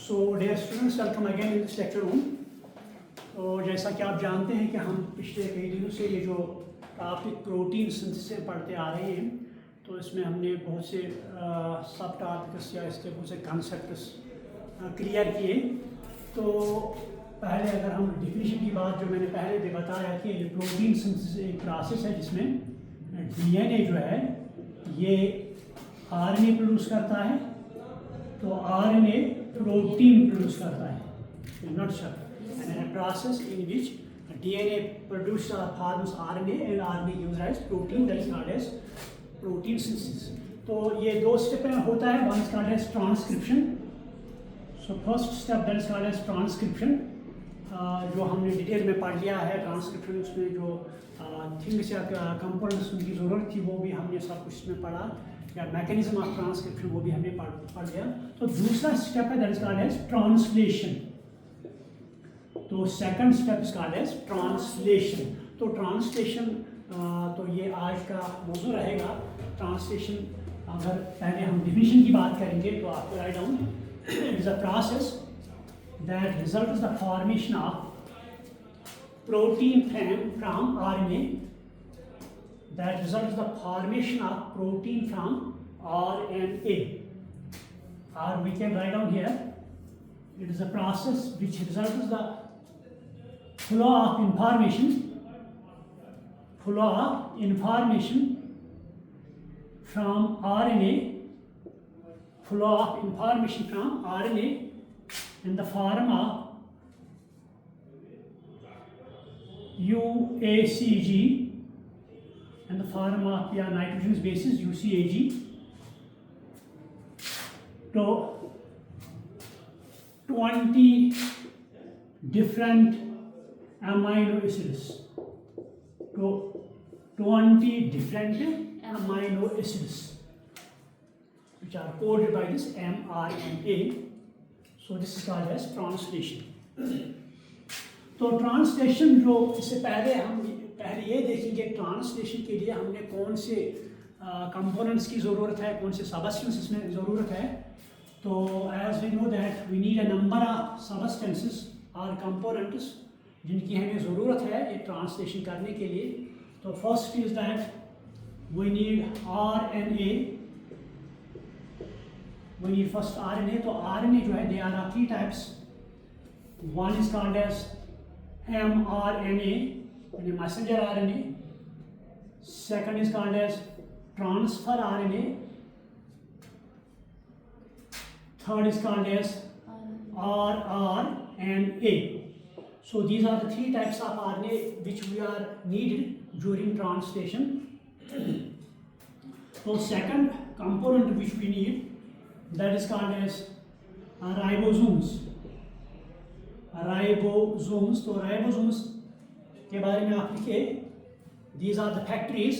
So dear students, welcome again in this lecture room. तो जैसा कि आप जानते हैं कि हम पिछले कई दिनों से ये जो टॉपिक प्रोटीन सिंथेसिस पढ़ते आ रहे हैं, तो इसमें हमने बहुत से सब टॉपिक्स या इसके बहुत से कॉन्सेप्ट्स क्लियर किए। तो पहले अगर हम डिफिनीशन की बात, जो मैंने पहले भी बताया कि ये प्रोटीन सिंथेसिस एक प्रोसेस है जिसमें डीएनए जो है ये आरएनए प्रोड्यूस करता है। तो आरएनए प्रोटीन प्रोड्यूस करता है, not shut, and a process in which DNA produces or forms RNA and RNA gives rise protein, that is called as protein synthesis. तो ये दो स्टेप में होता है, one is called as transcription. So first step that is called as transcription, जो हमने detail में पढ़ लिया है। ट्रांसक्रिप्शन उसमें जो थिंग्स या कंपोनेंट्स उनकी ज़रूरत थी वो भी हमने सब कुछ इसमें पढ़ा, या मैकेनिज्म ऑफ ट्रांसक्रिप्शन वो भी हमने पढ़ लिया। तो दूसरा स्टेप है that is called as translation. तो second step is called as translation. तो ट्रांसलेशन तो ये आज का मौजू रहेगा। ट्रांसलेशन अगर पहले हम डिफिनीशन की बात करेंगे तो आपको write down, it is a process that results the formation of protein from RNA, that results the formation of protein from RNA, or we can write down here, it is a process which results the flow of information from RNA, in the form of UACG, and the form of nitrogenous bases UCAG, to 20 different amino acids, to 20 different amino acids which are coded by this mRNA. So this is called as translation. तो translation जो, इससे पहले हम ये देखेंगे translation के लिए हमने कौन से कंपोनेंट्स की ज़रूरत है, कौन से सबस्टेंसेस में ज़रूरत है। तो as we know that we need a number of substances और कंपोनेंट्स जिनकी हमें ज़रूरत है ये ट्रांसलेशन करने के लिए। तो first is that we need RNA, first RNA. तो आरएनए जो है, they are of 3 types. One is called as mRNA, and a messenger RNA. Second is called as transfer RNA. Third is called as rRNA. So these are the 3 types of RNA which we are needed during translation. So second component which we need, that is called as ribosomes. तो ribosomes के बारे में आप लिखिए, these are the factories,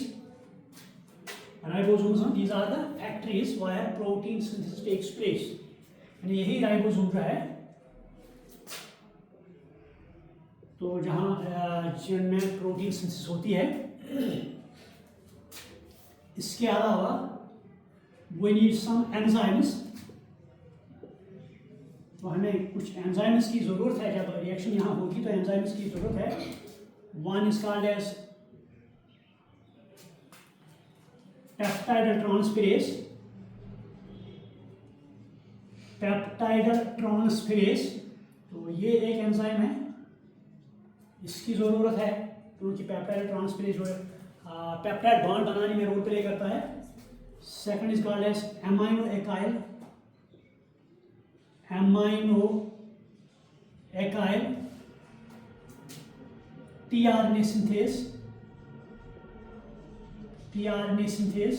ribosomes, these are the factories where protein synthesis takes place. यानी यही ribosome जो है, तो जहाँ जिनमें प्रोटीन सिंथेसिस होती है। इसके अलावा we need some enzymes, तो हमें कुछ एंजाइम्स की ज़रूरत है। जब रिएक्शन यहाँ होगी तो एंजाइम्स की ज़रूरत है। One is called as peptide transferase, तो ये एक एंजाइम है, इसकी ज़रूरत है क्योंकि पेप्टाइड ट्रांसफेरेज जो है पेप्टाइड बॉन्ड बनाने में रोल प्ले करता है। Second is called as aminoacyl tRNA synthase.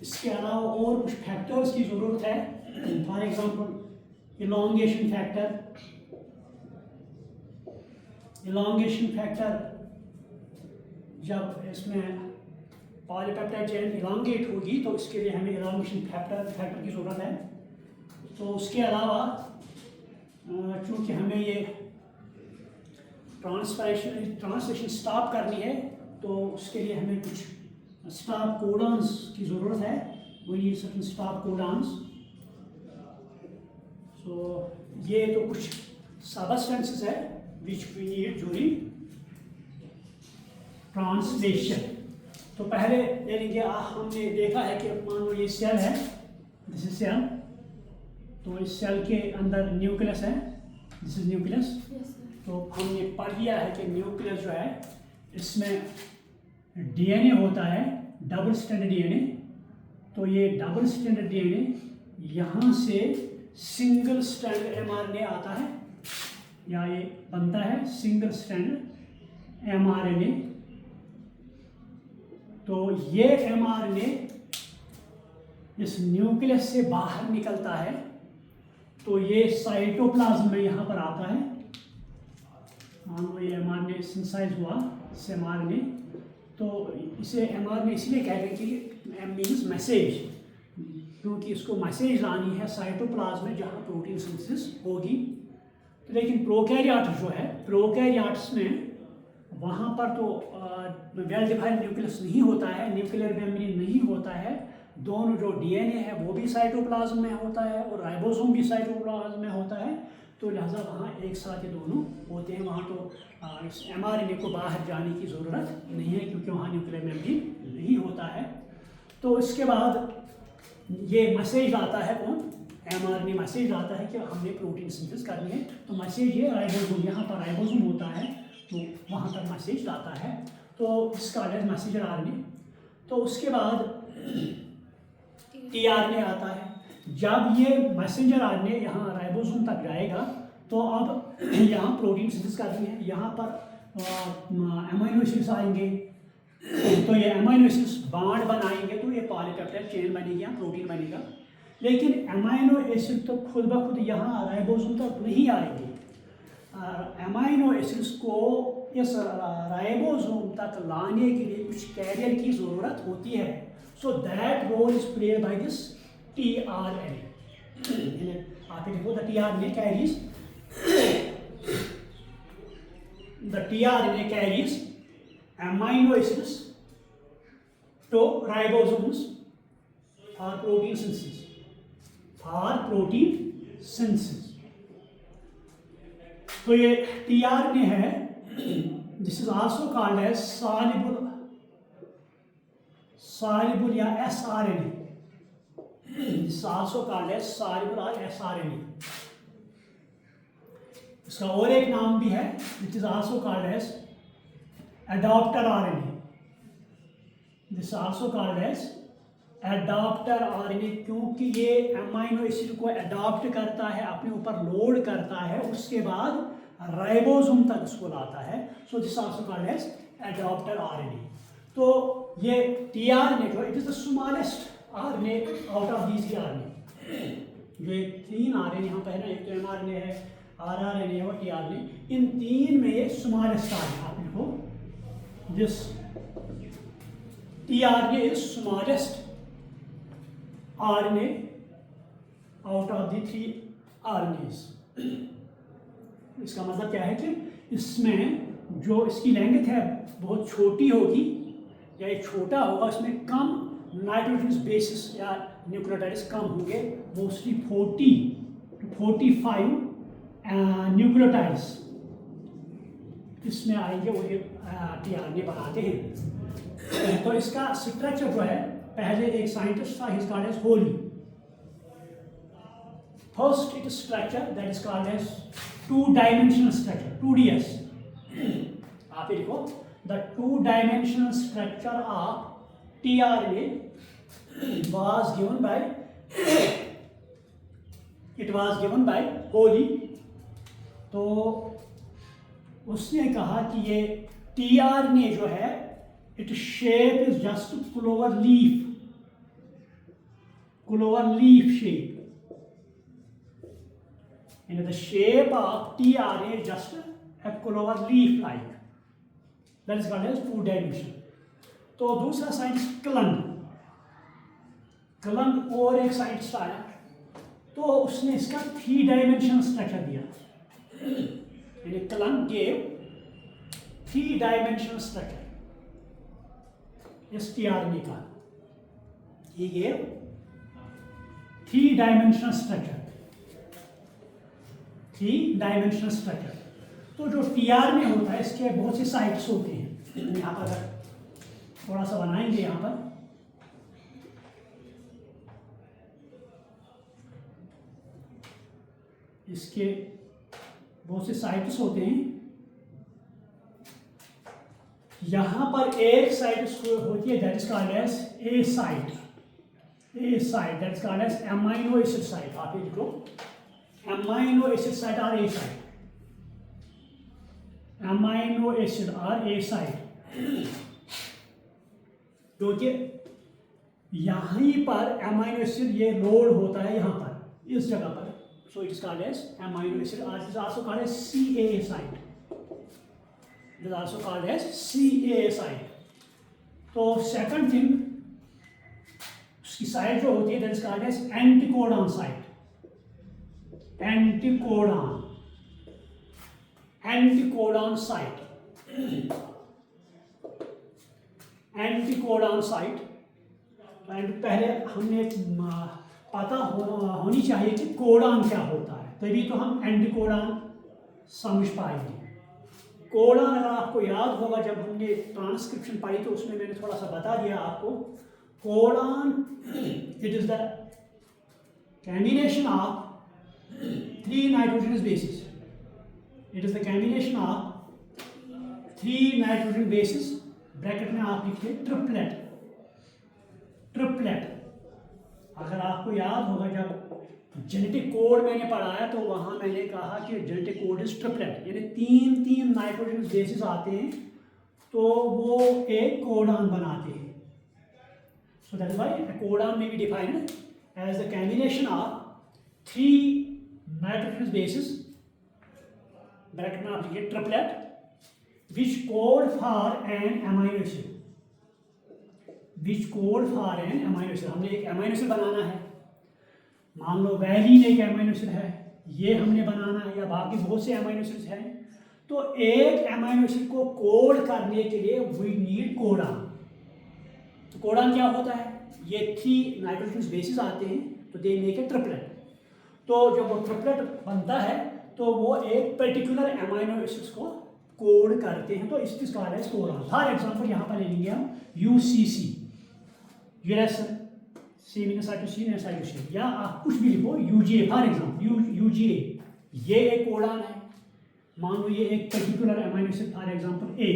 इसके अलावा और कुछ फैक्टर्स की ज़रूरत है। फॉर एग्जांपल इलॉन्गेशन फैक्टर, जब इसमें पॉलीपेप्टाइड चेन इलांगेट होगी तो इसके लिए हमें इलांगेशन फैक्टर की ज़रूरत है। तो उसके अलावा चूँकि हमें ये ट्रांसलेशन स्टॉप करनी है तो उसके लिए हमें कुछ स्टॉप कोडॉन्स की ज़रूरत है। We need certain stop codons. So ये तो कुछ सबस्टेंसेस है which we need during translation. तो पहले ले लेंगे, हमने देखा है कि मान लो ये सेल है, दिस इज सेल, तो इस सेल के अंदर न्यूक्लियस है, दिस इज न्यूक्लियस। तो हमने पढ़ लिया है कि न्यूक्लियस जो है इसमें डीएनए होता है, डबल स्ट्रैंडेड डीएनए। तो ये डबल स्ट्रैंडेड डीएनए यहाँ से सिंगल स्ट्रैंड एमआरएनए आता है, या ये बनता है सिंगल स्ट्रैंड एमआरएनए। तो ये एमआरएनए इस न्यूक्लियस से बाहर निकलता है, तो ये साइटोप्लाज्म में यहाँ पर आता है। मान लो ये एमआरएनए सिंथेसाइज हुआ, इस एमआरएनए, तो इसे एमआरएनए इसलिए कहते हैं कि एम मीन्स मैसेज, क्योंकि इसको मैसेज लानी है साइटोप्लाज्म में जहाँ प्रोटीन सिंथेसिस होगी। तो लेकिन प्रोकैरियोट जो है, प्रोकैरियोट्स में वहाँ पर तो वेल डिफाइंड न्यूक्लियस नहीं होता है, न्यूक्लियर मेम्ब्रेन नहीं होता है। दोनों जो डीएनए है वो भी साइटोप्लाज्म में होता है और राइबोसोम भी साइटोप्लाज्म में होता है। तो लिहाजा वहाँ एक साथ ये दोनों होते हैं। वहाँ तो इस एमआरएनए को बाहर जाने की ज़रूरत नहीं है, क्योंकि वहाँ न्यूक्लियर मेम्ब्रेन नहीं होता है। तो इसके बाद ये मैसेज आता है, कौन, एमआरएनए मैसेज आता है कि हमने प्रोटीन सिंथेसिस करनी है। तो मैसेज ये राइबोसोम, यहाँ पर राइबोसोम होता है, तो वहाँ तक मैसेज लाता है। तो इसका है मैसेजर आरएनए। तो उसके बाद टीआरएनए आता है। जब ये मैसेंजर आरएनए यहाँ राइबोसोम तक जाएगा, तो अब यहाँ प्रोटीन सिंथेसिस करनी है। यहाँ पर अमीनो एसिड्स आएंगे, तो ये अमीनो एसिड्स बांड बनाएंगे, तो ये पॉलीपेप्टाइड चेन बनेगी, यहाँ प्रोटीन बनेगा। लेकिन अमीनो एसिड तो खुद ब खुद यहाँ राइबोसोम तक नहीं आएंगे। अमीनो एसिड्स को इस राइबोसोम तक लाने के लिए कुछ कैरियर की ज़रूरत होती है। So that role is played by this tRNA. आप देखो, the tRNA carries amino acids to ribosomes for protein synthesis. तो ये टीआरएनए है, this is also called as soluble या sRNA. This is also called as soluble और sRNA. इसका और एक नाम भी है, which is also called as adapter RNA. This also called as adapter RNA, क्योंकि ये अमीनो एसिड को एडॉप्ट करता है, अपने ऊपर लोड करता है, उसके बाद राइबोसोम तक उसको लाता है। So this also called as adapter RNA. तो ये टीआरएनए जो, it is the smallest RNA out of these RNA. जो तीन आरएनए यहाँ पे है ना, एक तो एमआरएनए है, आरआरएनए और टीआरएनए, इन तीन में ये स्मॉलेस्ट आरएनए। आप देखो, this tRNA is smallest RNA out of the 3 RNAs। इसका मतलब क्या है कि इसमें जो इसकी लेंथ है बहुत छोटी होगी, या ये छोटा होगा, इसमें कम नाइट्रोजन बेसिस या न्यूक्लियोटाइड्स कम होंगे, मोस्टली 40 to 45 न्यूक्लियोटाइड्स इसमें आएंगे, वो ये टीआरएनए बनाते हैं। तो इसका स्ट्रक्चर जो है, पहले एक साइंटिस्ट था, his called as Holley. First it structure that is called as 2-dimensional structure, 2DS। आप ये देखो, the 2-dimensional structure of tRNA was given by Holley. तो उसने कहा कि ये टीआरएनए जो है, its shape is just clover leaf shape, and the shape of tRNA is just a clover leaf like, that is called as 2-dimensional। तो दूसरा scientist clang और एक साइंटिस्ट आया, तो उसने इसका 3-dimensional स्ट्रक्चर दिया। यानी क्लंग गेव 3-dimensional स्ट्रक्चर इस टीआरएनए का। ये 3-dimensional स्ट्रक्चर। 3 dimensional structure. तो जो TR में होता है इसके बहुत से साइट्स होते हैं। यहाँ पर अगर थोड़ा सा बनाएंगे, यहाँ पर इसके बहुत से साइट्स होते हैं। यहाँ पर एक साइट होती है that is called as A site, that is called as amino acid site. आप ये लिखो, अमाइनो एसिड साइट और ए साइट, अमाइनो एसिड और ए साइट, क्योंकि यहीं पर अमाइनो एसिड ये लोड होता है यहाँ पर इस जगह पर। So it is called as amino acid और it is also called as CAA site, it is also called as CAA site. तो सेकंड थिंग, उसकी साइट जो होती है that is called as anticodon site, anticodon site, anticodon site. पहले हमने पता होनी चाहिए कि कोडान क्या होता है, तभी तो हम एंटीकोडॉन समझ पाएंगे। कोडान अगर आपको याद होगा, जब हमने ट्रांसक्रिप्शन पढ़ी तो उसमें मैंने थोड़ा सा बता दिया आपको। Codon it is the combination of 3 nitrogenous bases, it is the combination of 3 nitrogen bases, bracket में आप लिखिए ट्रिपलेट। अगर आपको याद होगा जब जेनेटिक कोड मैंने पढ़ाया तो वहाँ मैंने कहा कि जेनेटिक कोड इज ट्रिपलेट, यानी 3 नाइट्रोजन बेसिस आते हैं तो वो एक कोडान बनाते हैं। So that is why codon में be defined as the combination of 3 nitrogen bases, bracket में आप लिखिए triplet, which code for an amino acid, which code for an amino acid। हमने एक अमाइनो एसिड बनाना है, मान लो वैलिन एक अमाइनो एसिड है, ये हमने बनाना है, या बाकी बहुत से अमाइनो एसिड्स हैं। तो एक अमाइनो एसिड को कोड करने के लिए वी नीड कोडान। तो कोडान क्या होता है, ये 3 नाइट्रोजन बेसिस आते हैं तो दे मेक ए ट्रिपलेट। तो जब वो ट्रिपलेट बनता है तो वो एक पर्टिकुलर अमाइनो एसिड्स को कोड करते हैं, तो इसकी called as codon. For example यहाँ पर ले लेंगे हम UCC, यूरेसिल साइटोसिन साइटोसिन, या आप कुछ भी लिखो UGA, फॉर एग्जांपल UGA, ये एक कोडान है। मान लो ये एक particular amino acid, for example A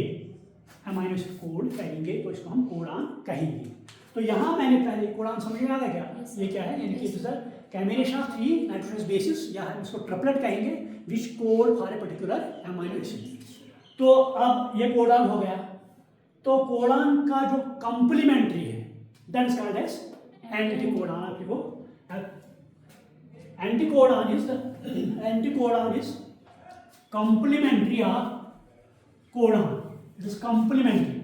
amino acid code कहेंगे तो इसको हम कोडान कहेंगे। तो यहाँ मैंने पहले कोडान समझ में आ गया क्या, ये क्या है, यानी कि it is a combination of 3 nitrogen basis, या हम इसको ट्रिपलेट कहेंगे, विच code for a particular amino acid. तो अब ये कोडान हो गया। तो कोडान का जो कंप्लीमेंट्री है that is called as anticodon. आप लिखो, anticodon is complementary of codon, it is complementary.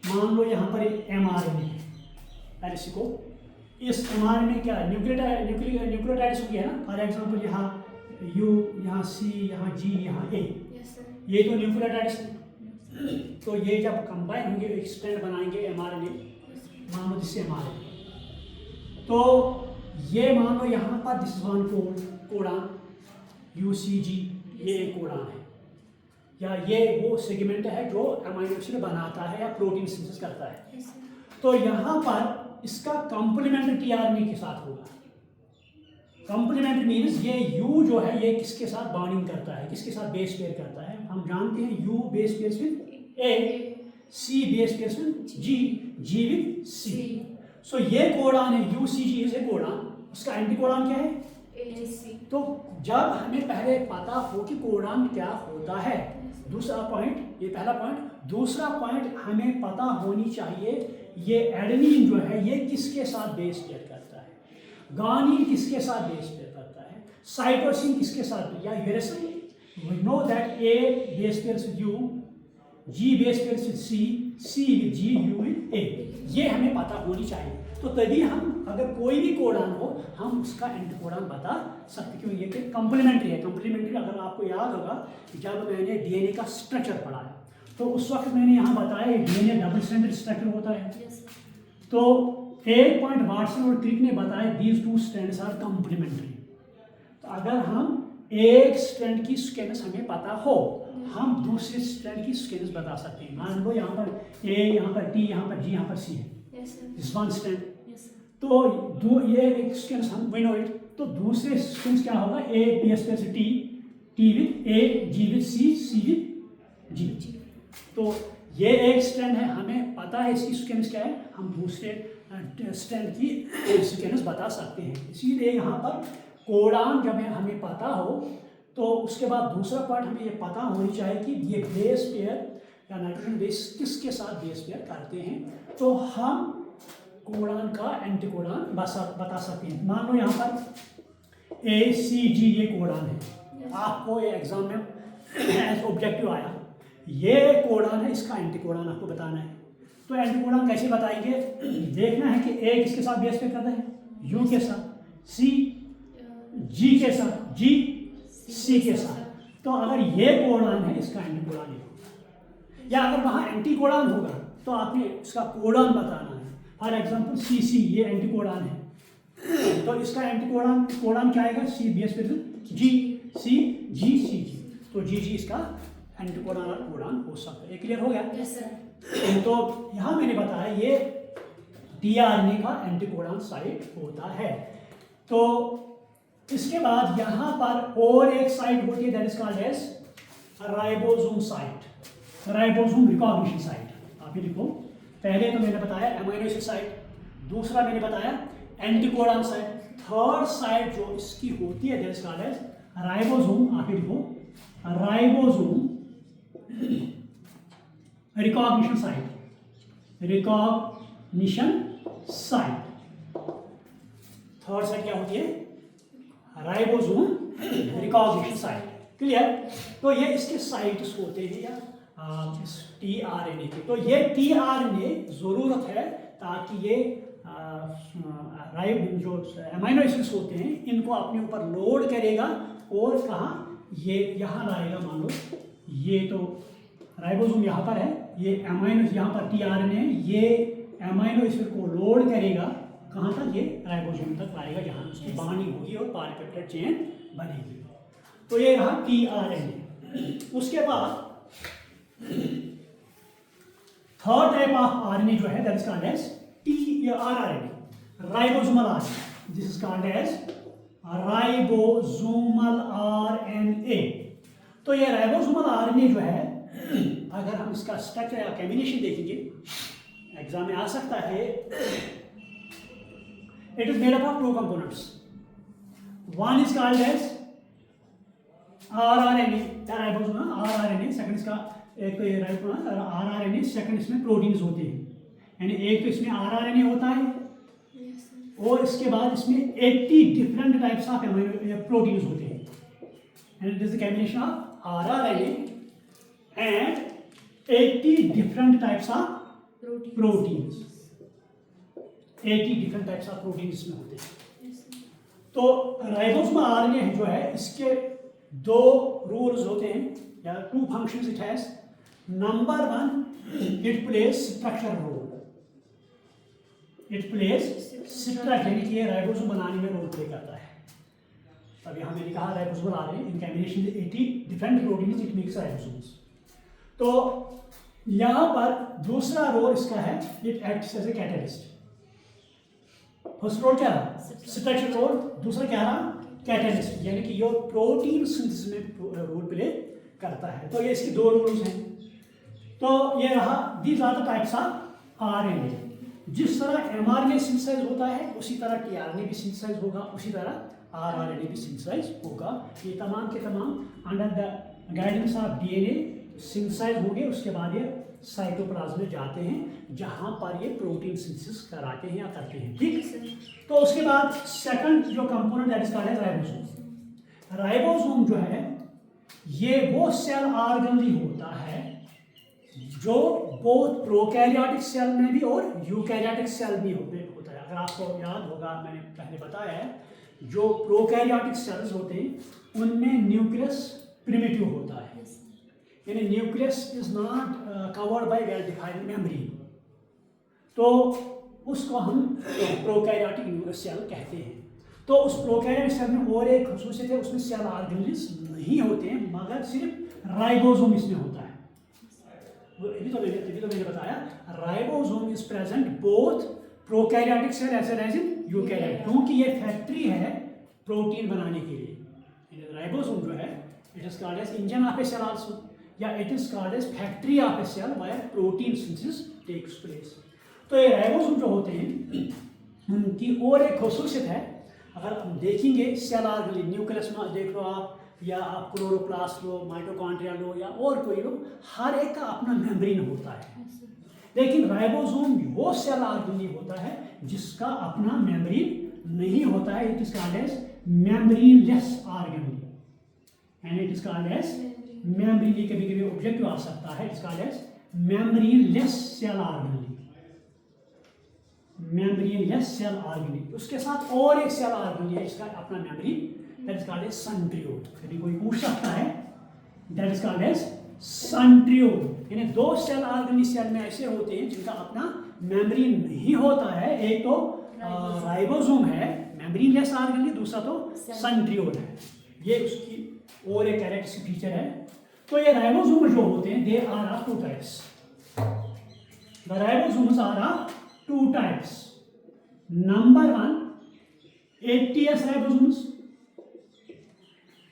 मान लो यहाँ पर एक mRNA है, पहले इसी को, इस mRNA में क्या है, न्यूक्लियोटाइड्स हो गया ना। फॉर एग्जांपल यहाँ U, यहाँ C, यहाँ G, यहाँ A, ये तो न्यूक्लियोटाइड्स हैं। तो ये जब कंबाइन होंगे एक स्ट्रैंड बनाएंगे mRNA, मान लो जिससे mRNA, तो ये मान लो यहाँ पर दिस वन कोडान UCG, ये एक कोडान है, या ये वो सेगमेंट है जो अमाइनो एसिड बनाता है या प्रोटीन सिंथेसिस करता है। तो यहाँ पर इसका कंप्लीमेंट्री tRNA के साथ होगा। कंप्लीमेंट्री मीन्स ये U जो है ये किसके साथ बॉन्डिंग करता है, किसके साथ बेस पेयर करता है। हम जानते हैं U base pair with A, C base pair with G, G with C। सो ये कोडान है UCG इज ए कोडान, इसका एंटीकोडान क्या है AC। तो जब हमें पहले पता हो कि कोडान क्या होता है, दूसरा पॉइंट, ये पहला पॉइंट। दूसरा पॉइंट हमें पता होनी चाहिए ये एडेनिन जो है ये किसके साथ बेस पेयर करता है, गानिन किसके साथ बेस पेयर करता है, साइटोसिन किसके साथ, या uracil. We know that A base pairs with U, G base pairs with C, C with G, U with A। ये हमें पता होनी चाहिए, तो तभी हम अगर कोई भी कोडान हो हम उसका एंटीकोडान बता सकते, क्यों ये कंप्लीमेंट्री है। कंप्लीमेंट्री अगर आपको याद होगा जब मैंने DNA का स्ट्रक्चर पढ़ाया तो उस वक्त मैंने यहाँ बताया DNA डबल स्ट्रैंडेड स्ट्रक्चर होता है। तो एक पॉइंट वाटसन और क्रिक ने बताया दीज 2 स्ट्रैंड्स आर कंप्लीमेंट्री। अगर हम एक स्ट्रैंड की सीक्वेंस हमें पता हो, हम दूसरे स्ट्रैंड की सीक्वेंस बता सकते हैं। मान लो यहाँ पर ए, यहाँ पर टी, यहाँ पर जी, यहाँ पर सी है, दिस वन स्ट्रैंड। तो ये एक सीक्वेंस हम वी नो इट। तो दूसरे सीक्वेंस क्या होगा, ए बी स्क्वायर से T, T with A, G with C, C with G. तो ये एक स्ट्रैंड है, हमें पता है इसकी सीक्वेंस क्या है, हम दूसरे स्ट्रैंड की सीक्वेंस बता सकते हैं। इसीलिए यहाँ पर कोडान जब हमें पता हो तो उसके बाद दूसरा पार्ट हमें ये पता होनी चाहिए कि ये बेस पेयर या नाइट्रोजन बेस किसके साथ बेस पेयर करते हैं, तो हम कोडान का एंटी कोडान बता सकते हैं। मान लो यहाँ पर ए सी जी ये कोडान है, आपको ये एग्जाम में एज ऑब्जेक्टिव आया, ये कोडान है, इसका एंटी कोडान आपको बताना है। तो एंटी कोडान कैसे बताएंगे, देखना है कि ए किसके साथ बेस पेयर करता है, यू के साथ, सी जी के साथ, जी सी के साथ। तो अगर ये कोडान है, इसका एंटी कोडान ये होगा, या अगर वहाँ एंटी कोडान होगा तो आपने इसका कोडान बताना है। फॉर एग्जांपल सी सी ये एंटी कोडान है, तो इसका एंटी कोडान क्या आएगा, सी बी एस पे जी सी जी सी जी। तो जी जी इसका एंटी कोडान हो सकता है। ये क्लियर हो गया? Yes sir. तो यहाँ मैंने बताया ये टीआरएनए का एंटी कोडान साइट होता है। तो इसके बाद यहाँ पर और एक साइट होती है, that is called as ribosome site, ribosome recognition site. आप ही लिखो, पहले तो मैंने बताया एमिनो एसिड साइट, दूसरा मैंने बताया एंटीकोडान साइट, थर्ड साइट जो इसकी होती है that is called as ribosome. आप ही लिखो, ribosome recognition site, recognition site. Third site क्या होती है, राइबोसोम रिकॉग्निशन साइट। क्लियर? तो ये इसके साइट्स होते हैं या टीआरएनए के। तो ये टीआरएनए जरूरत है ताकि ये जो अमीनो एसिड्स होते हैं इनको अपने ऊपर लोड करेगा और कहाँ, ये यहाँ लाएगा। मान लो ये तो राइबोसोम यहाँ पर है, ये अमीनो यहाँ पर टीआरएनए, ये अमीनो एसिड को लोड करेगा कहाँ तक, ये राइबोसोम तक लाएगा जहाँ उसकी बाइंडिंग होगी और पॉलीपेप्टाइड चेन बनेगी। तो ये रहा टीआरएनए। उसके बाद थर्ड टाइप ऑफ आरएनए जो है that is called as TRRNA, ribosomal RNA. This is called as ribosomal RNA. तो ये राइबोसोमल आरएनए जो है, अगर हम इसका स्ट्रक्चर या कॉम्बिनेशन देखेंगे एग्जाम में आ सकता है, it is made up of two components. One is called as rRNA, ribosome rRNA, second इसका एक तो ये राइबोसोम rRNA, सेकंड इसमें प्रोटीन्स होते हैं। यानी एक तो इसमें rRNA होता है और इसके बाद इसमें 80 डिफरेंट टाइप्स ऑफ प्रोटीन्स होते हैं। And this is the combination of rRNA and 80 different types of proteins. 80 different types of protein इसमें होते हैं। तो राइबोसोम आरएनए जो है, इसके दो रूल्स होते हैं या two functions it has. Number one, it plays structure role, it plays structure, यानी कि राइबोसोम बनाने में रोल प्ले करता है। तब यहाँ मैंने कहा ribosome RNA in combination 80 different proteins it makes ribosomes. तो यहाँ पर दूसरा रोल इसका है, it acts as a catalyst. First role क्या रहा, स्ट्रक्चर रोल, दूसरा क्या रहा, कैटलिस्ट, यानी कि ये प्रोटीन सिंथेसिस में रोल प्ले करता है। तो ये इसके दो रूल्स हैं। तो ये रहा, these are the types of RNA. जिस तरह एमआरएनए सिंथेसाइज होता है उसी तरह टीआरएनए भी सिंथेसाइज होगा, उसी तरह आरआरएनए भी सिंथेसाइज होगा। ये तमाम के तमाम under the guidance of DNA synthesize होंगे। उसके बाद ये साइटोप्लाज्म में जाते हैं जहाँ पर ये प्रोटीन सिंथेसिस कराते हैं या करते हैं। ठीक, तो उसके बाद सेकंड जो component that is called as ribosome. Ribosome जो है ये वो सेल ऑर्गेनली होता है जो बोथ प्रोकैरियोटिक सेल में भी और यूकैरियोटिक सेल में होता है। अगर आपको याद होगा, मैंने पहले बताया है, जो प्रोकैरियोटिक सेल्स होते हैं उनमें न्यूक्लियस प्रिमिटिव होता है, यानी nucleus is not covered by well defined memory. तो उसको हम प्रोकैरियोटिक सेल कहते हैं। तो उस प्रोकैरियोटिक सेल में और एक खसूसियत है, उसमें सेल ऑर्गेनेल्स नहीं होते हैं, मगर सिर्फ राइबोसोम इसमें होता है। अभी तो मैंने बताया ribosome is present both prokaryotic cell as well as in eukaryote, क्योंकि ये फैक्ट्री है प्रोटीन बनाने के लिए। राइबोसोम जो है it is called as engine of a cell also, या it is called as factory of a cell where protein synthesis takes place. तो ये राइबोसोम जो होते हैं उनकी और एक खसूसियत है, अगर हम देखेंगे सेल ऑर्गेनेल न्यूक्लियस में देख लो आप, या आप क्लोरोप्लास्ट लो, माइटोकॉन्ड्रिया लो, या और कोई लो, हर एक का अपना मेम्ब्रेन होता है। लेकिन राइबोसोम वो सेल ऑर्गेनेल होता है जिसका अपना मेम्ब्रेन नहीं होता है। It is called as membraneless organelle, and it is called as membrane, कभी कभी ऑब्जेक्टिव आ सकता है, it is called as membraneless cell organelle, membraneless cell organelle. उसके साथ और एक सेल ऑर्गेनेल है इसका अपना membrane, that is called as centriole. कभी कोई पूछ सकता है, that is called as centriole. यानी दो सेल ऑर्गेनेल सेल में ऐसे होते हैं जिनका अपना मेम्ब्रेन नहीं होता है। एक तो राइबोसोम है मेम्ब्रेनलेस ऑर्गेनेल, दूसरा तो सेंट्रियोल है। ये उसकी और एक कैरेक्टरिस्टिक फीचर है। तो ये राइबोसोम जो होते हैं they are of two types. The ribosomes are of two types. Number one, ATS ribosomes.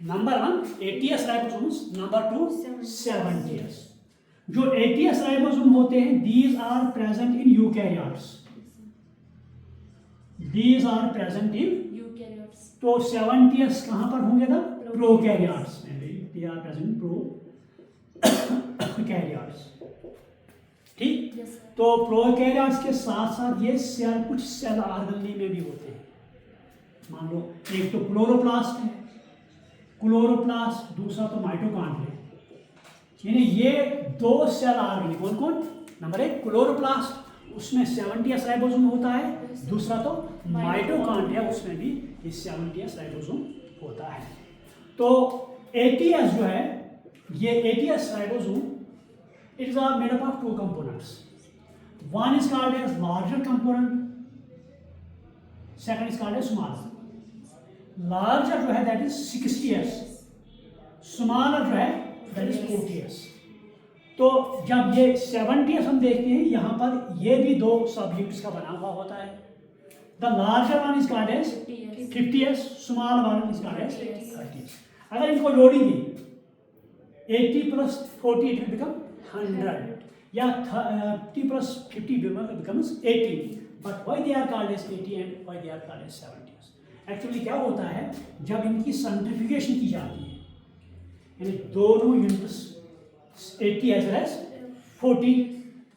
Number one, ATS ribosomes. Number two, 7TS. जो ATS ribosome होते हैं, these are present in eukaryotes. These are present in eukaryotes. तो 7TS कहाँ पर होंगे ना? Prokaryotes में भी they are present in prokaryotes. ठीक, तो प्रोकैरियोट्स के साथ साथ ये सेल कुछ सेल ऑर्गेनेल में भी होते हैं। मान लो एक तो क्लोरोप्लास्ट है, क्लोरोप्लास्ट, दूसरा तो माइटोकॉन्ड्रिया। यानी ये दो सेल ऑर्गेनेल कौन कौन? नंबर एक क्लोरोप्लास्ट, उसमें 7TS राइबोसोम होता है, दूसरा तो माइटोकॉन्ड्रिया, उसमें भी ये 7TS राइबोसोम होता है। तो ATS जो है, ये ATS ribosome it is made up of two components. One is called as larger component, second is called as smaller. Larger जो है that is 60S, smaller जो है that is 40S. तो जब ये 70S हम देखते हैं, यहाँ पर ये भी दो सब यूनिट्स का बना हुआ होता है। The larger one is called as 50S, smaller one is called as 30S. अगर इनको जोड़ेंगे 80 plus 40 it will become 100, या 30 plus 50 becomes 80. But why they are called as 80 and why they are called as 70s? Actually क्या होता है, जब इनकी centrifugation की जाती है, यानी दोनों units 80 as well as 40,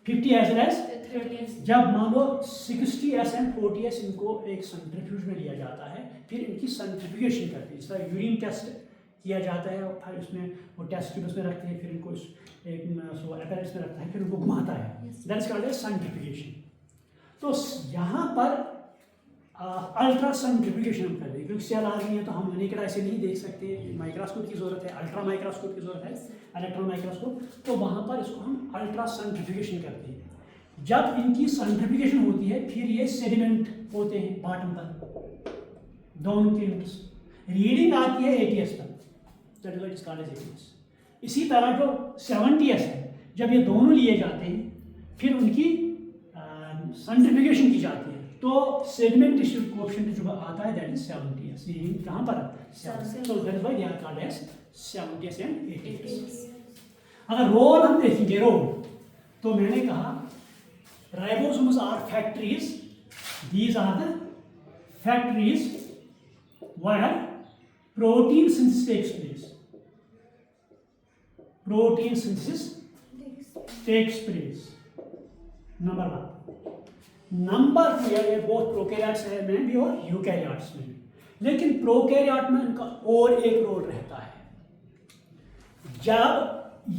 50 as well as 30, जब मान लो 60S and 40S इनको एक सेंट्रीफ्यूज में लिया जाता है, फिर इनकी सेंट्रीफ्यूगेशन करते हैं। इसका यूरिन टेस्ट किया जाता है, और फिर उसमें वो टेस्ट ट्यूब उसमें रखते हैं, फिर इनको एक एपेरेटस में रखता है, फिर उनको घुमाता है, that is called as centrifugation. तो यहाँ पर अल्ट्रा सेंट्रीफ्यूगेशन हम कर रहे हैं, क्योंकि सेल आ रही है तो हम नेकेड आई से नहीं देख सकते, माइक्रोस्कोप की ज़रूरत है, अल्ट्रा माइक्रोस्कोप की ज़रूरत है, इलेक्ट्रॉन माइक्रोस्कोप। तो वहाँ पर इसको हम अल्ट्रा सेंट्रीफ्यूगेशन करते हैं। जब इनकी सेंट्रीफ्यूगेशन होती है, फिर ये सेडिमेंट होते हैं बॉटम पर, दोनों की रीडिंग आती है 80S पर, that is what is called as 80S। इसी तरह जो 70S है, जब ये दोनों लिए जाते हैं, फिर उनकी सेंट्रीफ्यूगेशन की जाती है, तो सेडिमेंटेशन कोएफिशिएंट जो आता है दैट इज 70S। ये कहाँ पर? 70। तो that is why they are called as 70S and 80S। अगर रोल हम देखेंगे रोल, तो मैंने कहा ribosomes are factories, these are the factories where protein synthesis takes place. Protein synthesis takes place. Number one. Number two, ये बहुत prokaryotes में भी और यूकैरियोट्स में भी, लेकिन प्रोकैरियोट में इनका और एक रोल रहता है। जब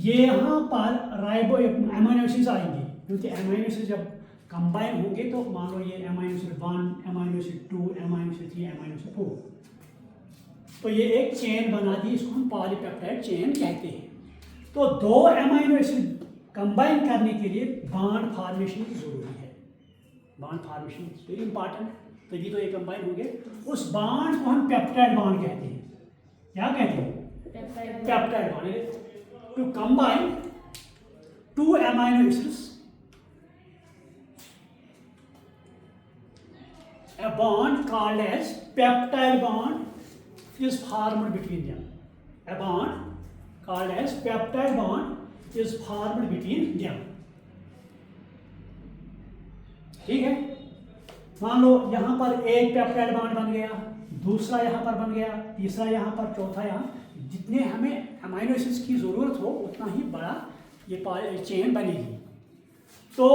ये यहाँ पर अमीनो एसिड्स आएंगे, क्योंकि अमीनो एसिड जब कंबाइन होंगे तो मान लो ये amino acid 1, amino acid 2, amino acid 3, amino acid 4, तो ये एक चेन बना दी, इसको हम पॉलीपेप्टाइड चेन कहते हैं। तो दो अमीनो एसिड कंबाइन करने के लिए बॉन्ड फॉर्मेशन की जरूरी है। Bond formation is very important. तभी तो ये कंबाइन होंगे। उस बॉन्ड को हम पेप्टाइड बॉन्ड कहते हैं। क्या कहते हैं? Peptide bond. To combine two amino acids, a bond called as peptide bond is formed between them. A bond called as peptide bond is formed between them. ठीक है, मान लो यहाँ पर एक पेप्टाइड बॉन्ड बन गया, दूसरा यहाँ पर बन गया, तीसरा यहाँ पर, चौथा यहाँ। जितने हमें अमाइनो एसिड्स की ज़रूरत हो उतना ही बड़ा ये चेन बनेगी। तो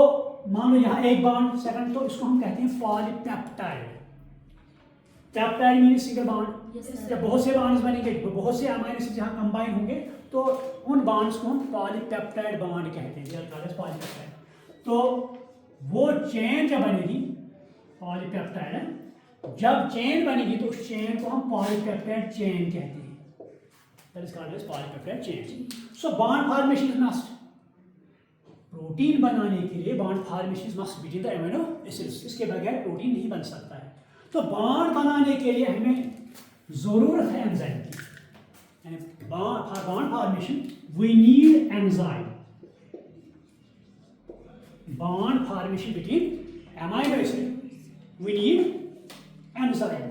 मान लो यहाँ एक बॉन्ड, सेकंड, तो इसको हम कहते हैं polypeptide. Peptide mean single bond. जब बहुत से बॉन्ड्स बनेंगे, बहुत से अमाइनो एसिड्स जहाँ कंबाइन होंगे, तो उन बॉन्ड्स को हम पॉलीपेप्टाइड बॉन्ड कहते हैं, पॉलीपेप्टाइड। तो वो चेन जब बनेगी, पॉलीपेप्टाइड है, जब चेन बनेगी तो उस चेन को हम पॉलीपेप्टाइड चेन कहते हैं। That is called as polypeptide chain. So bond formation is must. Protein बनाने के लिए bond formation must between the amino acids. इसके बगैर प्रोटीन नहीं बन सकता है। तो बॉन्ड बनाने के लिए हमें जरूरत है एंजाइम की, यानी for bond formation we need enzyme. Bond formation between amino acid we need enzyme.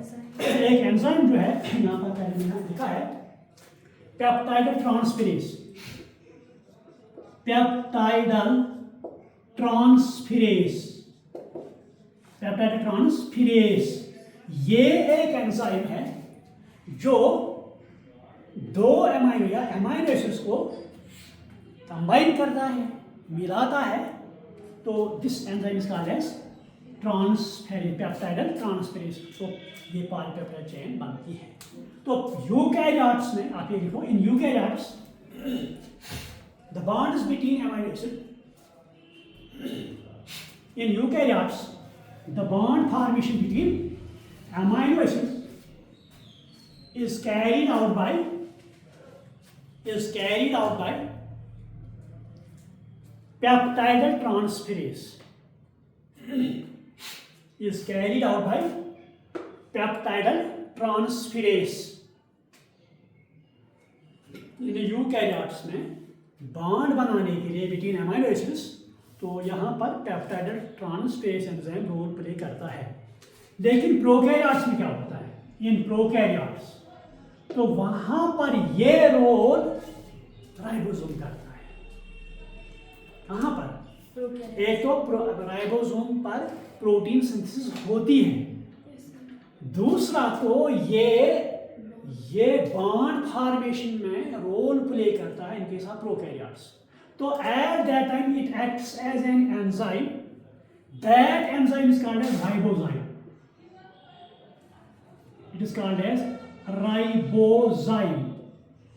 एक एंजाइम जो है यहाँ पर पहले मैंने लिखा है peptide transferase. Peptidyl transferase, peptide transferase ये एक एंजाइम है जो दो अमाइनो या अमाइनो एसिड्स को कंबाइन करता है, मिलाता है। तो this enzyme is called as transferase, peptidyl transferase. तो ये पॉलीपेप्टाइड चेन बनती है। तो यूकैरियोट्स में आप ये लिखो, in eukaryotes the bonds between amino acid, in eukaryotes the bond formation between amino acids is carried out by peptidal transferase, is carried out by peptidal transferase। In eukaryotes में bond बनाने के लिए between amino acids, तो यहाँ पर peptidyl transferase enzyme role play करता है। लेकिन प्रोकैरियोट्स में क्या होता है? इन प्रोकैरियोट्स तो वहाँ पर ये रोल राइबोसोम करता है। कहाँ पर? एक तो राइबोसोम पर प्रोटीन सिंथेसिस होती है, दूसरा तो ये बॉन्ड फॉर्मेशन में रोल प्ले करता है इनके साथ प्रोकैरियोट्स। तो at that time it acts as an enzyme. That enzyme is called as ribozyme. It is called as ribozyme.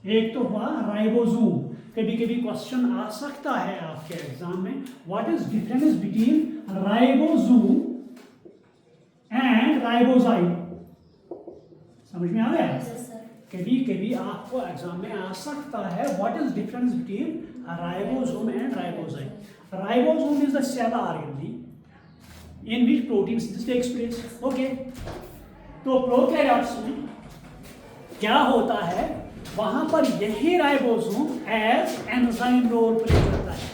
एक तो हुआ राइबोसोम। कभी कभी क्वेश्चन आ सकता है आपके एग्जाम में, what is difference between ribosome and ribozyme? समझ में आ गया? कभी कभी आपको एग्जाम में आ सकता है what is difference between ribosome and ribozyme. Ribosome is the cell organ in which protein synthesis takes place. Okay, तो प्रोकैरियोट्स में क्या होता है, वहां पर यही ribosome as enzyme role play करता है।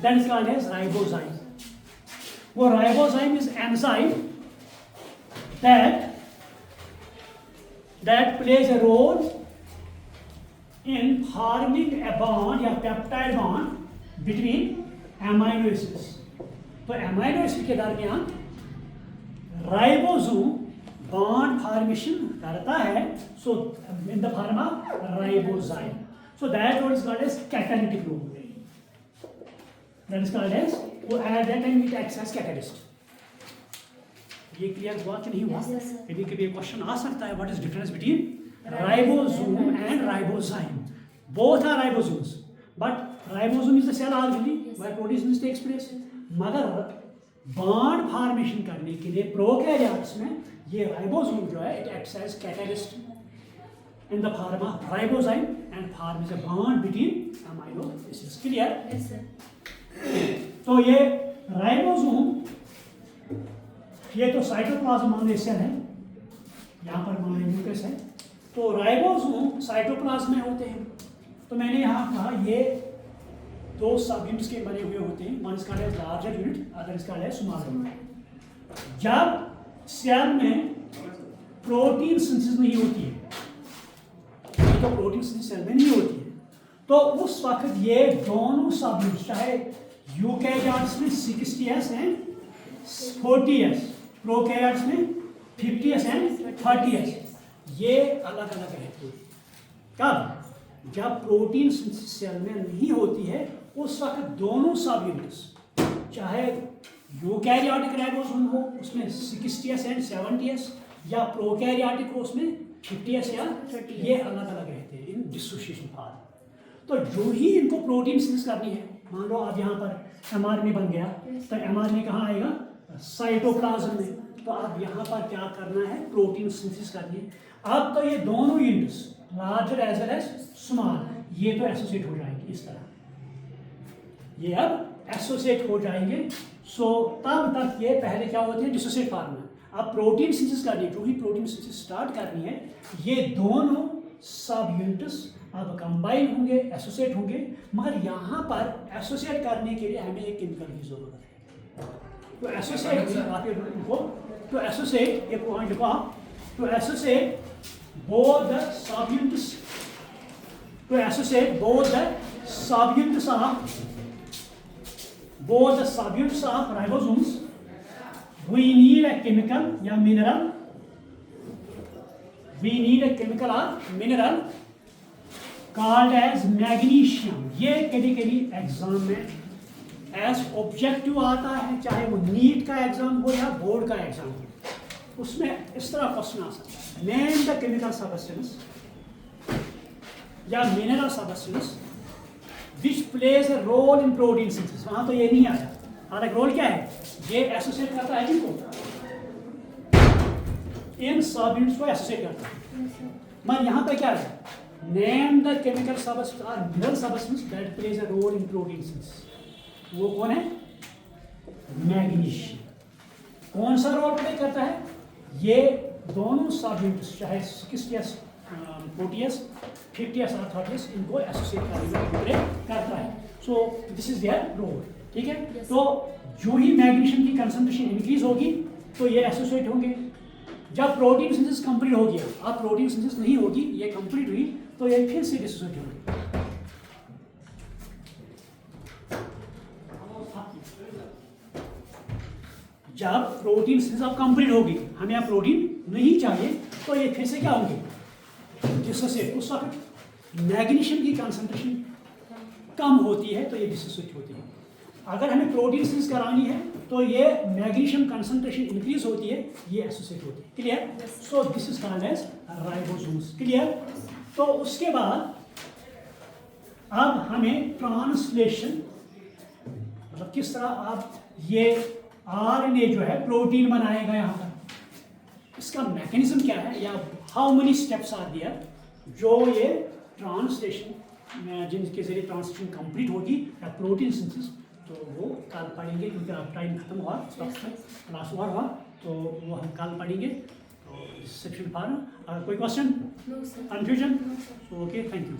That is called as ribozyme. वो ribozyme is enzyme that plays a role in forming a bond या peptide bond between amino acids। तो amino acid के दरमियान राइबोसोम बॉन्ड फॉर्मेशन करता है, so in the form of ribozyme। so that role is called as catalytic role। that is called as, at that time it acts as catalyst। ये clear हुआ कि नहीं हुआ? कभी कभी क्वेश्चन आ सकता है, what is difference between ribosome and ribozyme? Both are ribosomes, but ribosome is the cell organ where protein synthesis takes place. मगर बॉन्ड फॉर्मेशन करने के लिए प्रोकैरियोट्स में ये राइबोसोम जो है, it acts as catalyst in the form of ribozyme and forms a bond between amino acids. Clear? तो ये राइबोसोम ये तो साइटोप्लाज्म मान लो सेल है, यहाँ पर मान लो न्यूक्लियस है, तो राइबोसोम साइटोप्लाज्म में होते हैं। तो मैंने यहाँ कहा ये दो सब यूनिट्स के बने हुए होते हैं, वन इसका है लार्जर यूनिट, अदर इसका है स्मॉलर यूनिट। जब सेल में प्रोटीन सिंथेसिस नहीं होती है, तो प्रोटीन सिंथेसिस सेल में नहीं होती है, तो उस वक्त ये दोनों सब यूनिट्स, चाहे यूकैरियोट्स में 60s एंड 40s, प्रोकैरियोट्स में 50s एंड 30s, ये अलग अलग रहते हैं। कब? जब प्रोटीन सिंथेसिस सेल में नहीं होती है, उस वक्त दोनों सब यूनिट्स, चाहे यूकैरियोटिक राइबोसोम हो उसमें 60s एंड 70s, या प्रोकैरियोटिक हो उसमें 50s या 30, ये अलग अलग रहते हैं इन डिसोसिएशन फॉर्म। तो जो ही इनको प्रोटीन सिंथेसिस करनी है, मान लो अब यहाँ पर mRNA बन गया, तो mRNA कहाँ आएगा? साइटोप्लाज्म में। तो अब यहाँ पर क्या करना है? प्रोटीन सिंथेसिस करनी है। अब तो ये दोनों units larger as well as small, ये तो एसोसिएट हो जाएंगे इस तरह, ये अब एसोसिएट हो जाएंगे। सो तब तक ये पहले क्या होते हैं? डिसोसिएट फॉर्म में। अब प्रोटीन सिंथेसिस करनी है, जो ही प्रोटीन सिंथेसिस स्टार्ट करनी है, ये दोनों सब यूनिट्स अब कंबाइन होंगे, एसोसिएट होंगे, मगर यहाँ पर एसोसिएट करने के लिए हमें एक केमिकल की जरूरत है। तो एसोसिएट आप ये लिखो, तो एसोसिएट, ये पॉइंट लिखो आप, तो associate both the subunits, to associate both the subunits of ribosomes, we need a chemical या mineral, we need a chemical or mineral called as magnesium। ये कभी एग्जाम में एज ऑब्जेक्टिव आता है, चाहे वो नीट का एग्जाम हो या बोर्ड का एग्जाम हो, उसमें इस तरह क्वेश्चन आ सकता है, नेम द केमिकल सबस्टेंस या mineral substance which plays a role in protein synthesis. वहां तो ये नहीं आया, और एक रोल क्या है? ये एसोसिएट करता है जिनको, इन सब यूनिट्स को एसोसिएट करता है। मगर यहाँ पे क्या है? नेम द केमिकल सबस्टेंस और mineral substance that plays a role in protein synthesis. वो कौन है? मैग्नीशियम। कौन सा रोल प्ले करता है? ये दोनों सब यूनिट्स, चाहे 60s, 40s, 50s और 30s, इनको एसोसिएट करने करता है। So this is their role, ठीक है। तो जो ही मैग्नीशियम की कंसंट्रेशन इंक्रीज होगी तो ये एसोसिएट होंगे। जब प्रोटीन सिंथेसिस कंप्लीट हो गया, अब प्रोटीन सिंथेसिस नहीं होगी, ये कंप्लीट हुई, तो ये फिर से डिसोसिएट होंगे। जब प्रोटीन सिंथेसिस अब कंप्लीट होगी, हमें अब प्रोटीन नहीं चाहिए, तो ये फिर से क्या होंगे? डिसोसिएट। उस वक्त मैग्नीशियम की कंसंट्रेशन कम होती है, तो ये डिसोसिएट होती है। अगर हमें प्रोटीन सिंथेसिस करानी है, तो ये मैग्नीशियम कंसंट्रेशन इंक्रीज होती है, ये एसोसिएट होती है। Clear? So this is called as ribosomes. Clear? तो उसके बाद अब हमें ट्रांसलेशन, मतलब किस तरह आप ये आरएनए जो है प्रोटीन बनाएगा यहाँ पर, इसका मैकेनिज्म क्या है, या how many steps are there, जो ये ट्रांसलेशन जिनके जरिए ट्रांसलेशन कंप्लीट होगी या प्रोटीन सिंथेसिस, तो वो कल पढ़ेंगे, क्योंकि अब टाइम खत्म हुआ, क्लास ओवर हुआ, तो वो हम कल पढ़ेंगे। तो सेक्शन 12, कोई question, confusion? Okay, thank you.